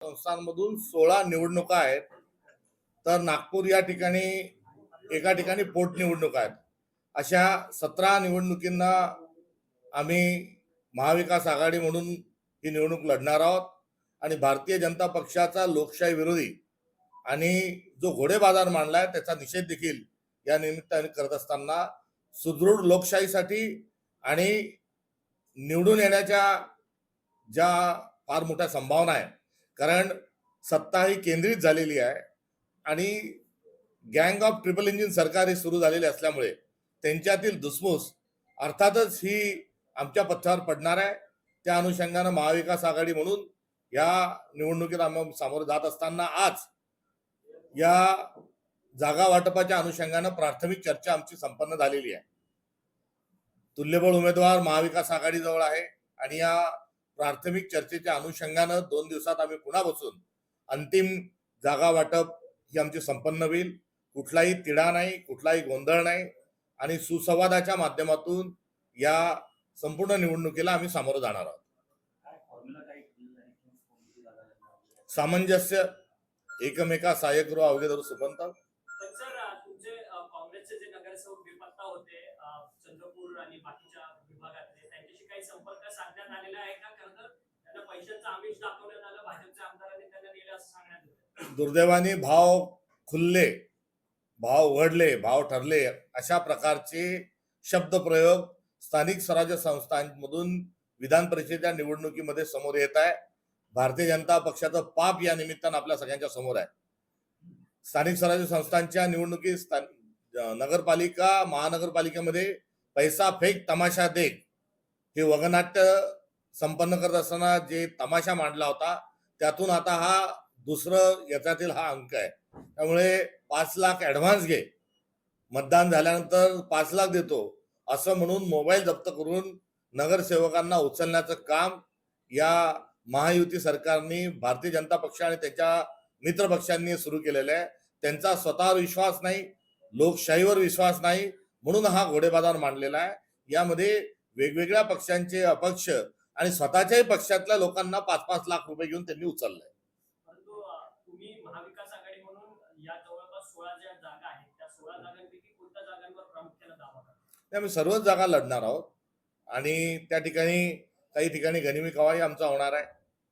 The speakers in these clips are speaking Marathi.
संस्थांमधून 16 निवडणुका आहेत. तर नागपूर या ठिकाणी एका ठिकाणी पोटनिवडणुका आहेत. अशा 17 निवडणुकींना आम्ही महाविकास आघाडी म्हणून ही निवडणूक लढणार आहोत आणि भारतीय जनता पक्षाचा लोकशाही विरोधी आणि जो घोडेबाजार मांडलाय त्याचा निषेध देखील या निमित्ताने करत असताना सुदृढ लोकशाहीसाठी आणि निवडून येण्याच्या ज्या फार मोठ्या संभावना आहे, कारण सत्ता ही केंद्रित झालेली आहे आणि गँग ऑफ ट्रिपल इंजिन सरकार हे सुरू झालेले असल्यामुळे त्यांच्यातील धुसफूस अर्थातच ही आमच्या पथ्यावर पडणार आहे. त्या अनुषंगानं महाविकास आघाडी म्हणून या निवडणुकीत आम्ही सामोरे जात असताना आज या जागा वाटपाच्या अनुषंगानं प्राथमिक चर्चा आमची संपन्न झालेली आहे. तुल्यबळ उमेदवार महाविकास आघाडीजवळ आहे आणि या प्राथमिक चर्चेच्या अनुषंगानं 2 दिवसात आम्ही पुन्हा बसून अंतिम जागा वाटप ही आमची संपन्न होईल. कुठलाही तिढा नाही, कुठलाही गोंधळ नाही आणि सुसंवादाच्या माध्यमातून या संपूर्ण निवडणुकीला आम्ही सामोरं जाणार आहोत. सामंजस्य, एकमेका सहाय्यक करू अवघे धरू सुपंत. तुमचे काँग्रेसचे जे नगरसेवक बेपत्ता होते चंद्रपूर आणि बाकीच्या विभागातले, त्यांच्याशी काही संपर्क साधण्यात आलेला आहे का? खरं तर त्यांना पैशांचं आमिष दाखवण्यात आलं, भाजपच्या आमदारांनी त्यांना दिलं असं सांगण्यात येतं. दुर्दैवाने भाव खुलले, भाव वडले, भाव ठरले अशा प्रकारचे शब्दप्रयोग स्थानिक स्वराज्य संस्थांमधून विधान परिषदेच्या निवडणुकीमध्ये समोर येत आहे. भारतीय जनता पक्षाचं पाप या निमित्तानं आपल्या सगळ्यांच्या समोर आहे. स्थानिक स्वराज्य संस्थांच्या निवडणुकीत नगरपालिका महानगरपालिकेमध्ये पैसा फेक तमाशा देख हे वगनाट्य संपन्न करत असताना जे तमाशा मांडला होता त्यातून आता हा दुसरं याच्यातील हा अंक आहे. त्यामुळे 5 लाख ऍडव्हान्स घे, मतदान झाल्यानंतर 5 लाख देतो असं म्हणून मोबाईल जप्त करून नगरसेवकांना उचलण्याचं काम या महायुती सरकारने भारतीय जनता पक्ष आणि त्याच्या मित्र पक्षांनी सुरू केलेलं आहे. त्यांचा स्वतःवर विश्वास नाही, लोकशाहीवर विश्वास नाही म्हणून हा घोडेबाजार मांडलेला आहे. यामध्ये वेगवेगळ्या पक्षांचे अपक्ष आणि स्वतःच्याही पक्षातल्या लोकांना 5-5 लाख रुपये घेऊन त्यांनी उचललंय. परंतु तुम्ही महाविकास आघाडी म्हणून या जवळपास 16 ज्या जागा आहेत त्या 16 जागांपैकी कोणत्या जागांवर प्रामुख्याने दावा करता? आम्ही सर्वच जागा लढणार आहोत आणि त्या ठिकाणी काही ठिकाणी गनिमी कवाई आमचा होणार आहे,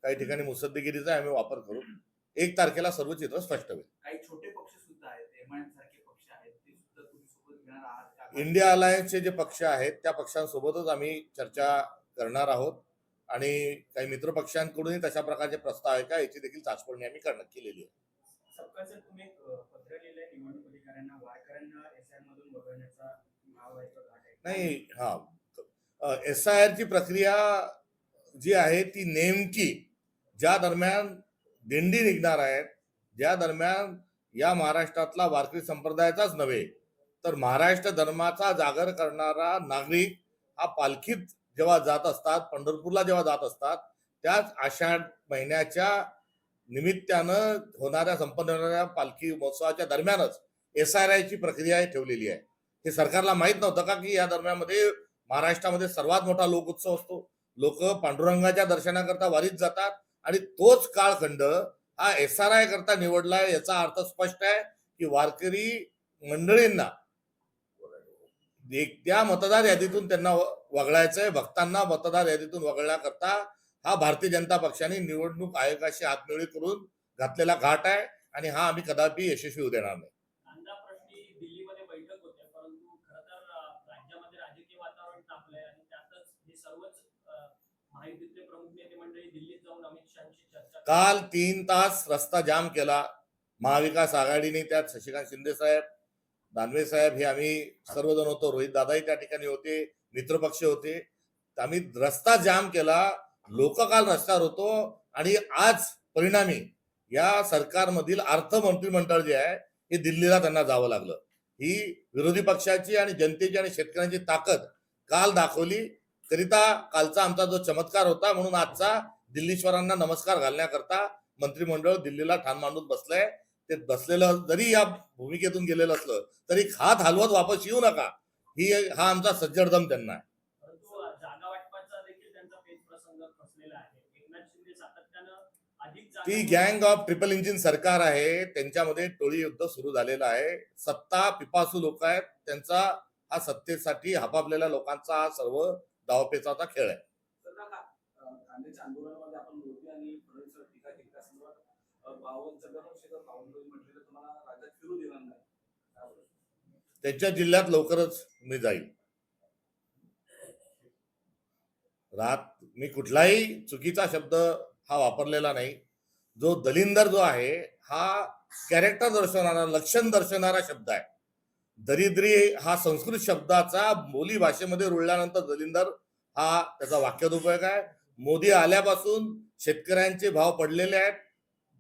काही ठिकाणी मुसद्देगिरीचा आम्ही वापर करू. 1 तारखेला सर्व चित्र स्पष्ट होईल. काही छोटे पक्ष सुद्धा आहेत, एमआयएम सारखे पक्ष आहेत, ते सुद्धा तुम्ही सोबत घेणार आहात का? इंडिया अलायन्सचे जे पक्ष आहेत त्या पक्षांसोबतच आम्ही चर्चा करणार आहोत आणि काही मित्र पक्षांकडूनही तशा प्रकारचे प्रस्ताव आहे का याची देखील चाचपणी आम्ही केलेली आहे. सकाळचं तुम्ही पत्र लिहिलंय निवडणूक अधिकाऱ्यांना, वारकऱ्यांना एसआर मधून वगळण्याचा भाव आहे. नाही, हा SIR ची प्रक्रिया जी आहे ती नेमकी ज्या दरम्यान दिंडी निघणार आहेत, ज्या दरम्यान या महाराष्ट्रातला वारकरी संप्रदायाचाच नव्हे तर महाराष्ट्र धर्माचा जागर करणारा नागरिक हा पालखीत जेव्हा जात असतात, पंढरपूरला जेव्हा जात असतात, त्याच आषाढ महिन्याच्या निमित्तानं होणाऱ्या संपन्न होणाऱ्या पालखी महोत्सवाच्या दरम्यानच SIR ची प्रक्रिया ठेवलेली आहे. हे सरकारला माहित नव्हतं का की या दरम्यानमध्ये महाराष्ट्रामध्ये सर्वात मोठा लोक उत्सव असतो. लोक पांडुरंगाच्या दर्शनाकरता वारीत जातात आणि तोच काळखंड हा SIR करता निवडलाय. याचा अर्थ स्पष्ट आहे की वारकरी मंडळींना त्या मतदार यादीतून त्यांना वगळायचंय. भक्तांना मतदार यादीतून वगळण्याकरता हा भारतीय जनता पक्षाने निवडणूक आयोगाशी हातमिळवणी करून घातलेला घाट आहे आणि हा आम्ही कदापि यशस्वी होऊ देणार नाही. दिल्लीमध्ये बैठक होते, परंतु खरं तर राज्यामध्ये राजकीय वातावरण तापलंय आणि त्यातच हे सर्वच महायुतीतले प्रमुख नेते मंडळी दिल्लीत जाऊन अमित शहांशी चर्चा. काल 3 तास रस्ता जाम केला महाविकास आघाडीने. त्यात शशिकांत शिंदे साहेब, दानवे साहेब हे आम्ही सर्वजण होतो. रोहित दादाही त्या ठिकाणी होते, मित्रपक्ष होते. आम्ही रस्ता जाम केला, लोक काल रस्त्यावर होतो आणि आज परिणामी या सरकारमधील अर्थ मंत्रिमंडळ जे आहे हे दिल्लीला त्यांना जावं लागलं. ही विरोधी पक्षाची आणि जनतेची आणि शेतकऱ्यांची ताकद काल दाखवली. करिता कालचा आमचा जो चमत्कार होता म्हणून आजचा दिल्लीश्वरांना नमस्कार घालण्याकरता मंत्रिमंडळ दिल्लीला ठाण मांडून बसलंय. ते बसलेलं जरी या भूमिकेतून गेलेलं असलं तरी हात हलवत वापस येऊ नका हा आमचा सज्जडदम त्यांना आहे. परंतु जागा वाटपाचा देखील त्यांचा पेच प्रसंग फसलेला आहे. एकनाथ शिंदे सातत्यानं अधिक ती गँग ऑफ ट्रिपल इंजिन सरकार आहे, त्यांच्यामध्ये टोळी युद्ध सुरू झालेलं आहे. सत्ता पिपासू लोक आहेत, त्यांचा हा सत्तेसाठी हापापलेल्या लोकांचा हा सर्व डावपेचाचा खेळ आहे. कांद्याच्या आंदोलनामध्ये आपण मोदी आणि फडणवीसवर टीका केली त्या संदर्भात 52 बावनकुळे म्हटलेलं तुम्हाला राज्यात फिरू देणार नाही. त्यांच्या जिल्ह्यात लवकरच मी जाईल. मी कुठलाही चुकीचा शब्द हा वापरलेला नाही. जो दलिंदर जो आहे हा कॅरेक्टर दर्शवणारा, लक्षण दर्शवणारा शब्द आहे. दरिद्री हा संस्कृत शब्दाचा बोली भाषेमध्ये रुळल्यानंतर दलिंदर हा त्याचा वाक्यात आहे. मोदी आल्यापासून शेतकऱ्यांचे भाव पडलेले आहेत,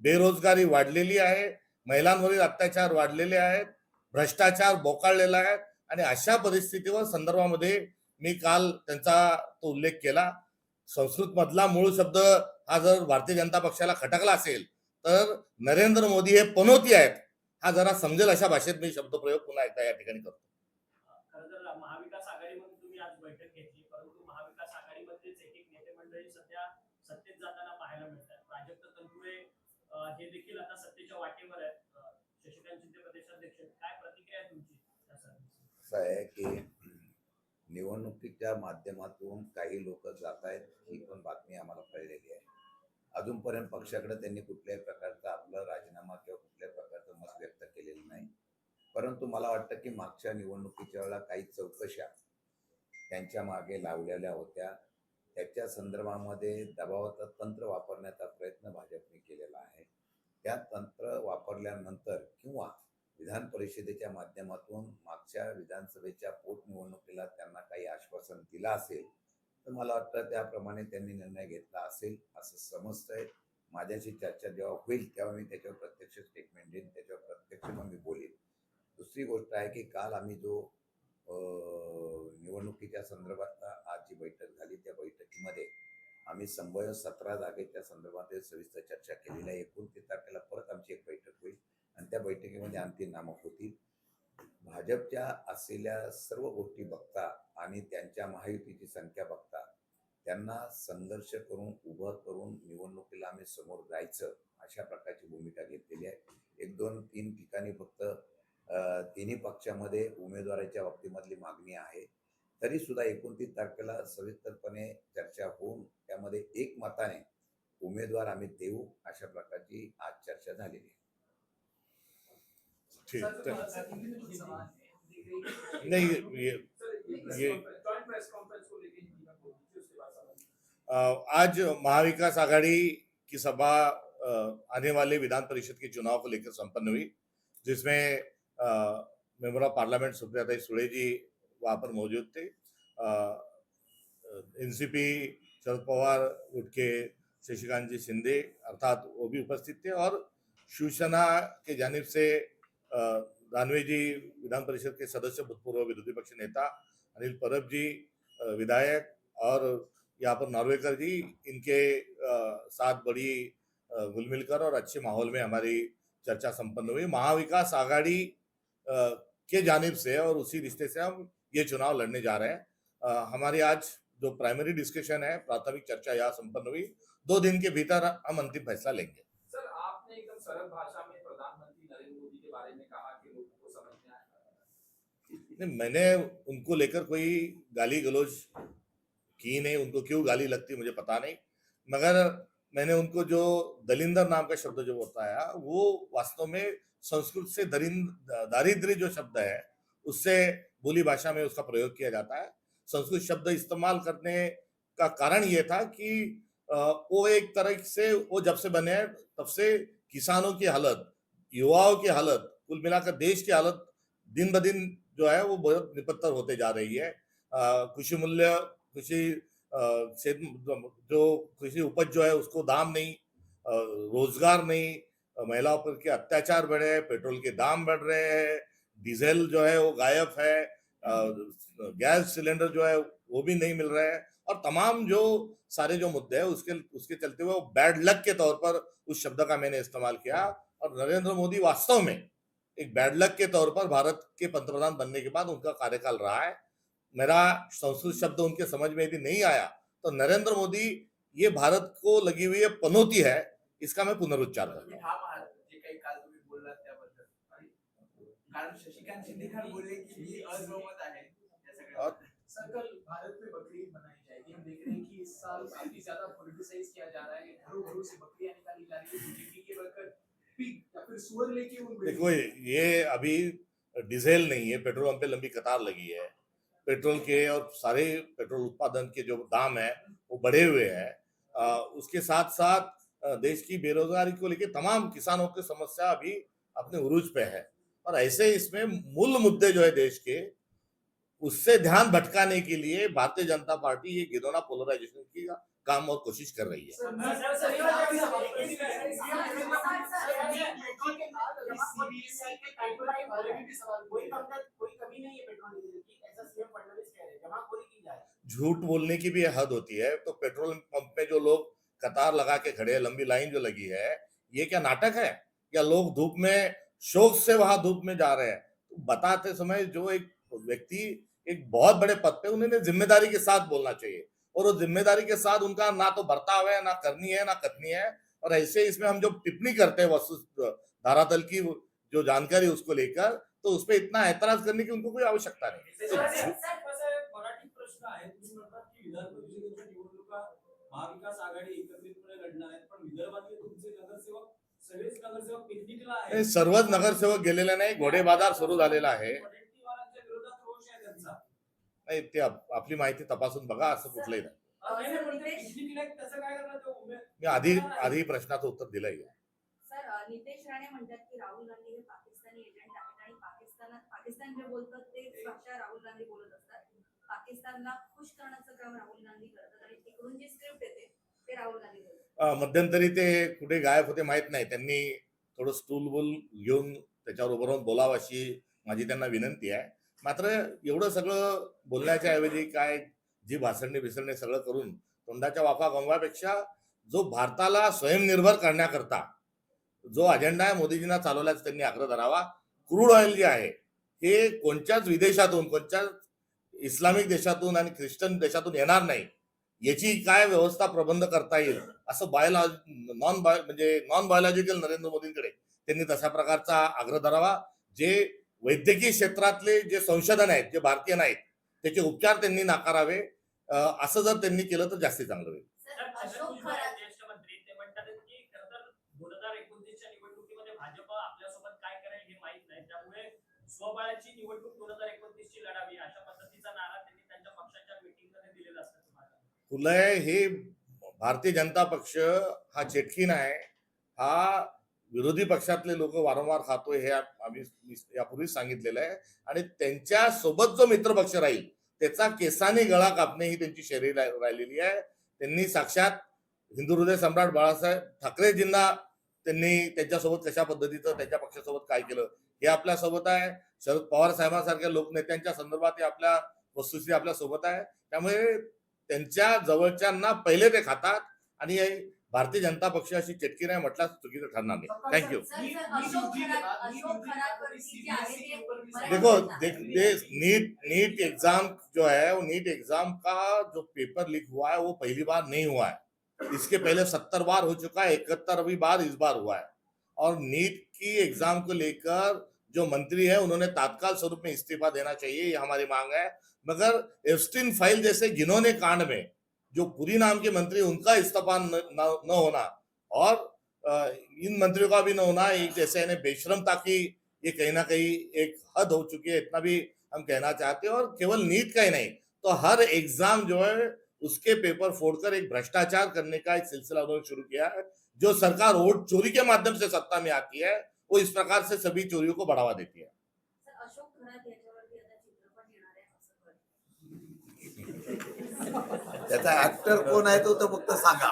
बेरोजगारी वाढलेली आहे, महिलांवरील अत्याचार वाढलेले आहेत, भ्रष्टाचार बोकाळलेला आहे. आणि अशा परिस्थितीवर संदर्भामध्ये मी काल त्यांचा तो उल्लेख केला. संस्कृत मधला मूळ शब्द हा जर भारतीय जनता पक्षाला खटकला असेल तर नरेंद्र मोदी हे पनोती आहेत हा जरा समजेल अशा भाषेत मी शब्दप्रयोग पुन्हा एकदा या ठिकाणी करतो. खरं तर महाविकास आघाडीमध्ये तुम्ही आज बैठक घेतली, परंतु महाविकास आघाडीमध्येच एक नेते मंडळी सध्या सत्तेत जाताना पाहायला मिळतात. प्राजक्त तनपुरे हे देखील आता सत्तेच्या वाटेवर आहेत. शशिकांत शिंदे प्रदेशाध्यक्ष, काय प्रतिक्रिया आहे तुमची? असं आहे की निवडणुकीच्या माध्यमातून काही लोक जात आहेत, ही पण बातमी आम्हाला कळलेली आहे. अजूनपर्यंत पक्षाकडे त्यांनी कुठल्याही प्रकारचा आपला राजीनामा किंवा कुठल्याही प्रकारचं मत व्यक्त केलेलं नाही. परंतु मला वाटतं की मागच्या निवडणुकीच्या वेळेला काही चौकशा त्यांच्या मागे लावलेल्या होत्या. त्याच्या संदर्भामध्ये दबावाचं तंत्र वापरण्याचा प्रयत्न भाजपने केलेला आहे. त्या तंत्र वापरल्यानंतर किंवा विधान परिषदेच्या माध्यमातून मागच्या विधानसभेच्या पोटनिवडणुकीला त्यांना काही आश्वासन दिलं असेल तर मला वाटतं त्याप्रमाणे त्यांनी निर्णय घेतला असेल असं समजतंय. माझ्याशी चर्चा जेव्हा होईल तेव्हा मी त्याच्यावर प्रत्यक्ष स्टेटमेंट देईन, त्याच्यावर प्रत्यक्ष मग मी बोलेन. दुसरी गोष्ट आहे की काल आम्ही जो निवडणुकीच्या संदर्भात आज जी बैठक झाली त्या बैठकीमध्ये आम्ही संभाव्य 17 जागेच्या संदर्भात सविस्तर चर्चा केलेली आहे. 29 तारखेला परत आमची एक बैठक होईल आणि त्या बैठकीमध्ये अंतिम नामं होतील. भाजपच्या असलेल्या सर्व गोष्टी बघता आणि त्यांच्या महायुतीची संख्या बघता त्यांना संघर्ष करून उभं करून निवडणुकीला आम्ही समोर जायचं अशा प्रकारची भूमिका घेतलेली आहे. 1, 2, 3 ठिकाणी फक्त तिन्ही पक्षामध्ये उमेदवाराच्या बाबतीमधली मागणी आहे. तरी सुद्धा 29 तारखेला सविस्तरपणे चर्चा होऊन त्यामध्ये एकमताने उमेदवार आम्ही देऊ अशा प्रकारची आज चर्चा झालेली आहे. ठीक नहीं आज महाविकास आघाड़ी की सभा आने वाले विधान परिषद के चुनाव को लेकर संपन्न हुई, जिसमें member of parliament Supriya Sule ji वहां पर मौजूद थे. एनसीपी शरद पवार उठ के शशिकांत जी शिंदे अर्थात वो भी उपस्थित थे और शिवसेना के जानिब से दानवे जी विधान परिषद के सदस्य, भूतपूर्व विरोधी पक्ष नेता, अनिल परब जी विधायक और यहाँ पर नार्वेकर जी, इनके साथ बड़ी घुल मिलकर और अच्छे माहौल में हमारी चर्चा संपन्न हुई. महाविकास आघाड़ी के जानिब से और उसी रिश्ते से हम ये चुनाव लड़ने जा रहे हैं. हमारी आज जो प्राइमरी डिस्कशन है, प्राथमिक चर्चा यहाँ संपन्न हुई. 2 दिन के भीतर हम अंतिम फैसला लेंगे. सर, आपने एकदम सरल भाषा में प्रधानमंत्री नरेंद्र मोदी के बारे में कहा कि लोगों को समझ में आया. नहीं, मैंने उनको लेकर कोई गाली गलौज की नहीं. उनको क्यों गाली लगती मुझे पता नहीं, मगर मैंने उनको जो दलिंदर नाम का शब्द जो बताया वो वास्तव में संस्कृत से दारिद्र्य जो शब्द है उससे बोली भाषा में उसका प्रयोग किया जाता है. संस्कृत शब्द इस्तेमाल करने का कारण ये था कि वो एक तरह से वो जब से बने हैं तब से किसानों की हालत, युवाओं की हालत, कुल मिलाकर देश की हालत दिन ब दिन जो है वो बहुत निपत्तर होते जा रही है. कृषि मूल्य, कृषि जो कृषि उपज जो है उसको दाम नहीं, रोजगार नहीं, महिलाओं पर के अत्याचार बढ़े, पेट्रोल के दाम बढ़ रहे हैं, डीजल जो है वो गायब है, गैस सिलेंडर जो है वो भी नहीं मिल रहा है, और तमाम जो सारे जो मुद्दे हैं उसके चलते हुए बैड लक के तौर पर उस शब्द का मैंने इस्तेमाल किया. और नरेंद्र मोदी वास्तव में एक बैड लक के तौर पर भारत के पंतप्रधान बनने के बाद उनका कार्यकाल रहा है. मेरा संस्कृत शब्द उनके समझ में यदि नहीं आया तो नरेंद्र मोदी ये भारत को लगी हुई पनौती है, इसका मैं पुनरुच्चार करता तुम्ही हूँ. ठाम आहात जे काही काल तुम्ही बोललात त्याबद्दल. कारण शशिकांत शिंदे खान बोलले की मी असहमत आहे या सगळ्या. और सर कल भारत में बकरी ईद मनाई जाएगी, हम देख रहे हैं कि इस साल काफी ज्यादा पॉलिटिसाइज किया जा रहा है, घरों घरों से बकरियां निकाली जा रही है, बीजेपी के बढ़कर पिग या फिर सुअर लेके उन देखो ये अभी डीजल नहीं है, पेट्रोल पंप पे लंबी कतार लगी है. पेट्रोल के और सारे पेट्रोल उत्पादन के जो दाम है वो बढ़े हुए हैं. उसके साथ साथ देश की बेरोजगारी को लेकर तमाम किसानों की समस्या अभी अपने उरूज पे है. और ऐसे इसमें मूल मुद्दे जो है देश के, उससे ध्यान भटकाने के लिए भारतीय जनता पार्टी ये घिनौना पोलराइजेशन की काम और कोशिश कर रही है. कोई कमी नहीं है पेट्रोल डीजल की, ऐसा सीएम फडणवीस कह रहे हैं, जमाखोरी की जाए. झूठ बोलने की भी हद होती है. तो पेट्रोल पंप पे जो लोग कतार लगा के खड़े हैं, लंबी लाइन जो लगी है, ये क्या नाटक है? या लोग धूप में शौक से वहां धूप में जा रहे हैं? तो बताते समय जो एक व्यक्ति एक बहुत बड़े पद पे, उन्हें जिम्मेदारी के साथ बोलना चाहिए. और वो जिम्मेदारी के साथ उनका ना तो बर्ताव है, ना करनी है, ना कथनी है. और ऐसे इसमें हम जो टिप्पणी करते हैं वस्तु धरातल की जो जानकारी उसको लेकर, तो उस पर इतना ऐतराज करने की उनको कोई आवश्यकता नहीं. तो मराठी प्रश्न आहे. तुम्ही म्हणतात की विधान परिषदेच्या निवडणुका महाविकास आघाडी एकत्रितपणे लढणार आहेत, पण विदर्भातले तुमचे नगरसेवक सगळेच नगरसेवक पिकनिकला हे आहेत. सर्वच नगरसेवक गेलेले नाही, घोडे बाजार सुरू झालेला आहे. वडेट्टीवारांच्या विरोधात रोष आहे त्यांचा. नाही, ते आपली माहिती तपासून बघा, असं कुठलंही नाही. नाही, नाही, पण ते पिकनिकला आहेत, त्याचं काय करणार ते मी आधी प्रश्नाचं उत्तर दिलंय. सर नितेश राणे म्हणतात की राहुल गांधी हे पाकिस्तानी एजंट आहेत आणि पाकिस्तान जे बोलतात ते भाषा राहुल गांधी बोलत असतात. पाकिस्तानला खुश करण्याचं काम राहुल गांधी करतात आणि तिकडून जी स्क्रिप्ट येते ते राहुल गांधी बोलतात. मध्यंतरी ते कुठे गायब होते माहित नाही. त्यांनी थोडं स्टूल बुल घेऊन त्याच्यावर उभं राहून बोलावं अशी माझी त्यांना विनंती आहे. मात्र एवढं सगळं बोलण्याच्या ऐवजी काय जी भाषणे बिसरणे सगळं करून तोंडाच्या वाफा गमवापेक्षा जो भारताला स्वयंनिर्भर करण्याकरता जो अजेंडा आहे मोदीजींना चालवल्याचा त्यांनी आग्रह धरावा. क्रूड ऑइल जे आहे हे कोणत्याच विदेशातून, कोणत्याच इस्लामिक देशातून आणि ख्रिश्चन देशातून येणार नाही, याची काय व्यवस्था प्रबंध करता येईल असं नॉन बायोलॉजिकल नरेंद्र मोदींकडे त्यांनी तशा प्रकारचा आग्रह धरावा. जे वैद्यकीय क्षेत्रातले जे संशोधन आहेत, जे भारतीय नाहीत, त्याचे उपचार त्यांनी नाकारावे. असं जर त्यांनी केलं तर जास्ती चांगलं होईल. अशोक खरात ज्येष्ठ मंत्री ते म्हणतात की खरं तर 2029च्या निवडणुकीमध्ये भाजप आपल्यासोबत काय करेल हे माहित नाही, त्यामुळे स्वबळाची निवडणूक 2029ची लढावी अशा पद्धतीचा नारा त्यांनी त्यांच्या पक्षाच्या मीटिंगमध्ये दिलेला असतं. फुलय हे भारतीय जनता पक्ष हा चेटकीन आहे. हा विरोधी पक्षातले लोक वारंवार खातोय, हे आम्ही यापूर्वीच सांगितलेलं आहे. आणि त्यांच्या सोबत जो मित्र पक्ष राहील त्याचा केसाने गळा कापणे ही त्यांची शैली राहिलेली आहे. त्यांनी साक्षात हिंदू हृदय सम्राट बाळासाहेब ठाकरेजींना त्यांनी त्यांच्यासोबत कशा पद्धतीचं त्यांच्या पक्षासोबत काय केलं हे आपल्या सोबत आहे. शरद पवार साहेबांसारख्या लोकनेत्यांच्या संदर्भात हे आपल्या वस्तुस्थिती आपल्या सोबत आहे. त्यामुळे त्यांच्या जवळच्यांना पहिले ते खातात आणि भारतीय जनता पक्ष अशी चटकी नाही म्हटल्यास चुकीचं ठरणार नाही. थँक्यू. देखो नीट एग्जाम जो है, वो नीट एग्जाम का जो पेपर लीक हुआ है वो पहली बार नहीं हुआ है. इसके पहले 70 बार हो चुका है, 71वीं बार इस बार हुआ है. और नीट की एग्जाम को लेकर जो मंत्री है उन्होंने तात्काल स्वरूप में इस्तीफा देना चाहिए, ये हमारी मांग है. मगर एप्स्टीन फाइल जैसे घिनौने कांड में जो पुरी नाम के मंत्री, उनका इस्तीफा न होना और इन मंत्रियों का भी न होना, एक जैसे इन्हें बेशरमता की ये कहीं ना कहीं एक हद हो चुकी है, इतना भी हम कहना चाहते हैं. और केवल नीट का ही नहीं, तो हर एग्जाम जो है उसके पेपर फोड़कर एक भ्रष्टाचार करने का एक सिलसिला उन्होंने शुरू किया है. जो सरकार वोट चोरी के माध्यम से सत्ता में आती है वो इस प्रकार से सभी चोरियों को बढ़ावा देती है. अशोक खरात याच्यावरती आता चित्रपट येणार आहे असं कळलं. त्याचा ऍक्टर कोण आहे तो तर फक्त सांगा.